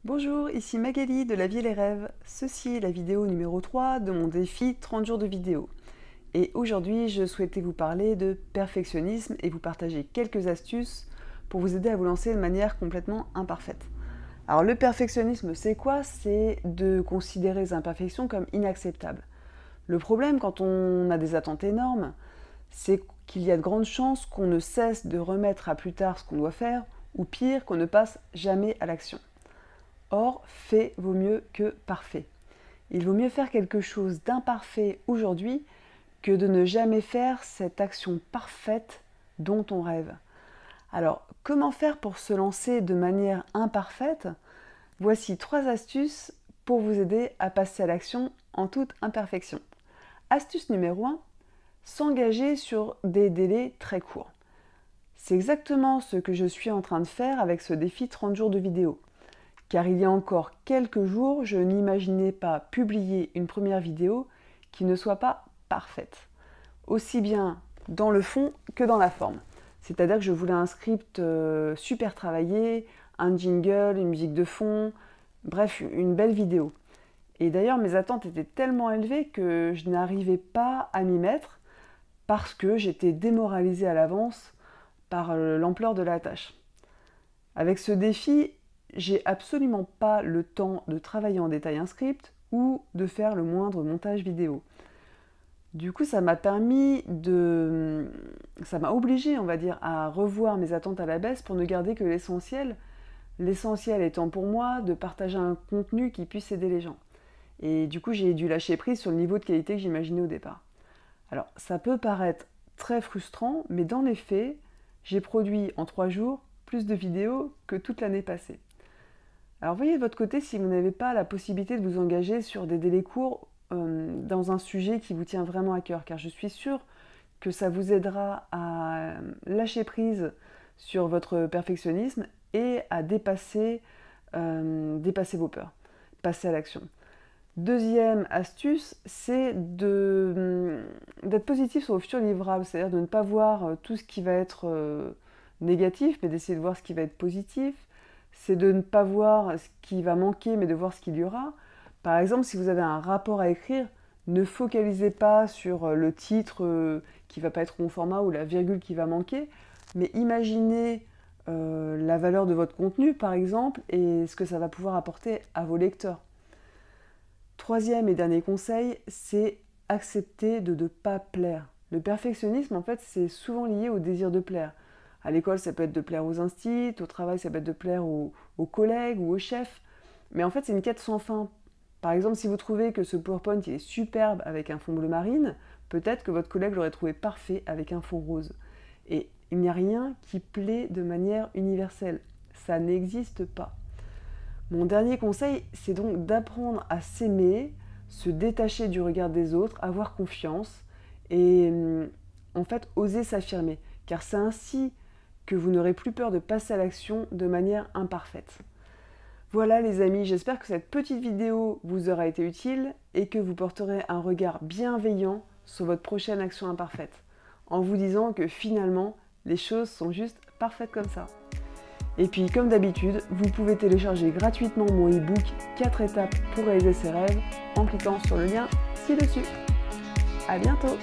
Bonjour, ici Magali de La Vie et les Rêves. Ceci est la vidéo numéro 3 de mon défi 30 jours de vidéo. Et aujourd'hui, je souhaitais vous parler de perfectionnisme et vous partager quelques astuces pour vous aider à vous lancer de manière complètement imparfaite. Alors le perfectionnisme, c'est quoi? C'est de considérer les imperfections comme inacceptables. Le problème quand on a des attentes énormes, c'est qu'il y a de grandes chances qu'on ne cesse de remettre à plus tard ce qu'on doit faire, ou pire, qu'on ne passe jamais à l'action. Or, fait vaut mieux que parfait. Il vaut mieux faire quelque chose d'imparfait aujourd'hui que de ne jamais faire cette action parfaite dont on rêve. Alors, comment faire pour se lancer de manière imparfaite? Voici 3 astuces pour vous aider à passer à l'action en toute imperfection. Astuce numéro 1, s'engager sur des délais très courts. C'est exactement ce que je suis en train de faire avec ce défi 30 jours de vidéo. Car il y a encore quelques jours, je n'imaginais pas publier une première vidéo qui ne soit pas parfaite, aussi bien dans le fond que dans la forme. C'est-à-dire que je voulais un script super travaillé, un jingle, une musique de fond, bref, une belle vidéo. Et d'ailleurs, mes attentes étaient tellement élevées que je n'arrivais pas à m'y mettre parce que j'étais démoralisée à l'avance par l'ampleur de la tâche. Avec ce défi, j'ai absolument pas le temps de travailler en détail un script ou de faire le moindre montage vidéo. Du coup, ça m'a obligé, on va dire, à revoir mes attentes à la baisse pour ne garder que l'essentiel. L'essentiel étant pour moi de partager un contenu qui puisse aider les gens. Et du coup, j'ai dû lâcher prise sur le niveau de qualité que j'imaginais au départ. Alors, ça peut paraître très frustrant, mais dans les faits, j'ai produit en 3 jours plus de vidéos que toute l'année passée. Alors voyez de votre côté si vous n'avez pas la possibilité de vous engager sur des délais courts dans un sujet qui vous tient vraiment à cœur, car je suis sûre que ça vous aidera à lâcher prise sur votre perfectionnisme et à dépasser vos peurs, passer à l'action. Deuxième astuce, c'est d'être positif sur vos futurs livrables, c'est-à-dire de ne pas voir tout ce qui va être négatif, mais d'essayer de voir ce qui va être positif. C'est de ne pas voir ce qui va manquer, mais de voir ce qu'il y aura. Par exemple, si vous avez un rapport à écrire, ne focalisez pas sur le titre qui ne va pas être au bon format ou la virgule qui va manquer, mais imaginez la valeur de votre contenu, par exemple, et ce que ça va pouvoir apporter à vos lecteurs. Troisième et dernier conseil, c'est accepter de ne pas plaire. Le perfectionnisme, en fait, c'est souvent lié au désir de plaire. À l'école, ça peut être de plaire aux instits, au travail, ça peut être de plaire aux collègues ou aux chefs. Mais en fait, c'est une quête sans fin. Par exemple, si vous trouvez que ce PowerPoint est superbe avec un fond bleu marine, peut-être que votre collègue l'aurait trouvé parfait avec un fond rose. Et il n'y a rien qui plaît de manière universelle. Ça n'existe pas. Mon dernier conseil, c'est donc d'apprendre à s'aimer, se détacher du regard des autres, avoir confiance et en fait oser s'affirmer. Car c'est ainsi que vous n'aurez plus peur de passer à l'action de manière imparfaite. Voilà les amis, j'espère que cette petite vidéo vous aura été utile et que vous porterez un regard bienveillant sur votre prochaine action imparfaite, en vous disant que finalement, les choses sont juste parfaites comme ça. Et puis comme d'habitude, vous pouvez télécharger gratuitement mon e-book 4 étapes pour réaliser ses rêves en cliquant sur le lien ci-dessus. À bientôt!